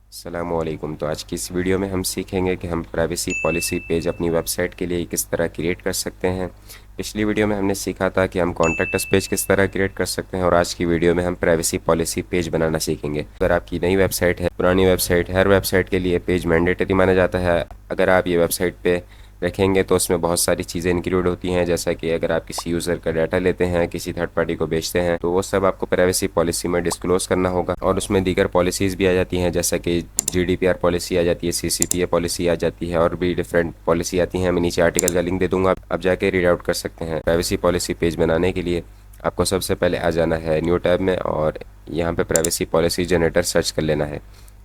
अस्सलामुअलैकुम। तो आज की इस वीडियो में हम सीखेंगे कि हम प्राइवेसी पॉलिसी पेज अपनी वेबसाइट के लिए किस तरह क्रिएट कर सकते हैं। पिछली वीडियो में हमने सीखा था कि हम कॉन्टैक्ट अस पेज किस तरह क्रिएट कर सकते हैं, और आज की वीडियो में हम प्राइवेसी पॉलिसी पेज बनाना सीखेंगे। अगर आपकी नई वेबसाइट है, पुरानी वेबसाइट, हर वेबसाइट के लिए पेज मैंडेटरी माना जाता है। अगर आप ये वेबसाइट पे रखेंगे तो उसमें बहुत सारी चीज़ें इंक्लूड होती हैं, जैसा कि अगर आप किसी यूज़र का डाटा लेते हैं, किसी थर्ड पार्टी को बेचते हैं, तो वो सब आपको प्राइवेसी पॉलिसी में डिस्क्लोज़ करना होगा। और उसमें दीगर पॉलिसीज़ भी आ जाती हैं, जैसा कि GDPR पॉलिसी आ जाती है, CCPA पॉलिसी आ जाती है, और भी डिफरेंट पॉलिसी आती हैं। मैं नीचे आर्टिकल का लिंक दे दूँगा, आप जाके रीड आउट कर सकते हैं। प्राइवेसी पॉलिसी पेज बनाने के लिए आपको सबसे पहले आ जाना है न्यू टैब में, और यहाँ पे प्राइवेसी पॉलिसी जनरेटर सर्च कर लेना है।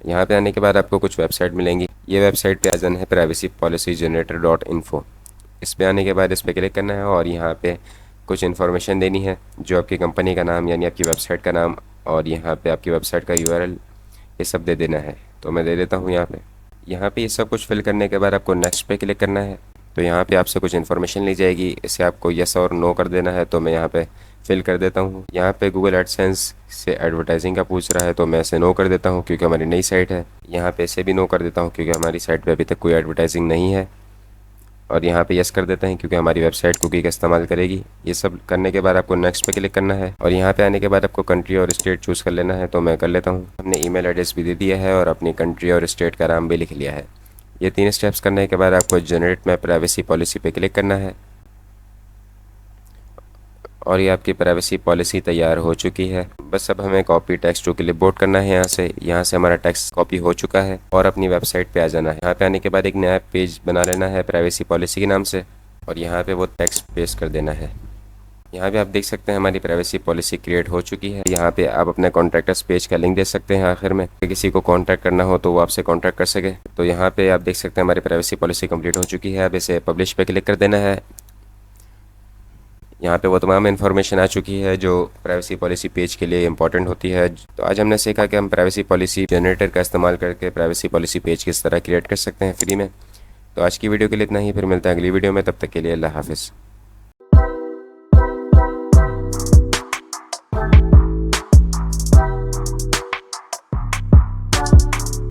यहाँ पे आने के बाद आपको कुछ वेबसाइट मिलेंगी। ये वेबसाइट पे आ जाना है प्राइवेसी पॉलिसी जनरेटर .info। इस पे आने के बाद इस पर क्लिक करना है, और यहाँ पे कुछ इन्फॉर्मेशन देनी है, जो आपकी कंपनी का नाम यानी आपकी वेबसाइट का नाम, और यहाँ पे आपकी वेबसाइट का URL, ये सब दे देना है। तो मैं दे देता हूँ यहाँ पे ये सब कुछ फिल करने के बाद आपको नेक्स्ट पे क्लिक करना है। तो यहाँ पे आपसे कुछ इन्फॉर्मेशन ली जाएगी, इसे आपको यस और नो कर देना है। तो मैं यहाँ पे फिल कर देता हूँ। यहाँ पे गूगल एडसेंस से एडवर्टाइजिंग का पूछ रहा है, तो मैं इसे नो कर देता हूँ क्योंकि हमारी नई साइट है। यहाँ पे इसे भी नो कर देता हूँ क्योंकि हमारी साइट पे अभी तक कोई एडवर्टाइजिंग नहीं है। और यहाँ पे यस कर देते हैं क्योंकि हमारी वेबसाइट कुकी का इस्तेमाल करेगी। ये सब करने के बाद आपको नेक्स्ट पे क्लिक करना है, और यहाँ पे आने के बाद आपको कंट्री और स्टेट चूज़ कर लेना है। तो मैं कर लेता हूँ। हमने ईमेल एड्रेस भी दे दिया है और अपनी कंट्री और स्टेट का नाम भी लिख लिया है। ये 3 स्टेप्स करने के बाद आपको जनरेट में प्राइवेसी पॉलिसी पे क्लिक करना है, और ये आपकी प्राइवेसी पॉलिसी तैयार हो चुकी है। बस अब हमें कॉपी टेक्स्ट टू क्लिपबोर्ड करना है। यहाँ से हमारा टेक्स्ट कॉपी हो चुका है, और अपनी वेबसाइट पे आ जाना है। यहाँ पे आने के बाद एक नया पेज बना लेना है प्राइवेसी पॉलिसी के नाम से, और यहाँ पे वो टेक्स्ट पेस्ट कर देना है। यहाँ पे आप देख सकते हैं हमारी प्राइवेसी पॉलिसी क्रिएट हो चुकी है। यहाँ पे आप अपने कॉन्टैक्ट पेज का लिंक दे सकते हैं आखिर में, किसी को कॉन्टैक्ट करना हो तो वो आपसे कॉन्टैक्ट कर सके। तो यहाँ पे आप देख सकते हैं हमारी प्राइवेसी पॉलिसी कंप्लीट हो चुकी है। अब इसे पब्लिश पे क्लिक कर देना है। यहाँ पे वो तमाम इन्फॉर्मेशन आ चुकी है जो प्राइवेसी पॉलिसी पेज के लिए इंपॉर्टेंट होती है। तो आज हमने सीखा कि हम प्राइवेसी पॉलिसी जनरेटर का इस्तेमाल करके प्राइवेसी पॉलिसी पेज किस तरह क्रिएट कर सकते हैं फ्री में। तो आज की वीडियो के लिए इतना ही, फिर मिलते हैं अगली वीडियो में। तब तक के लिए अल्लाह हाफ़िज़।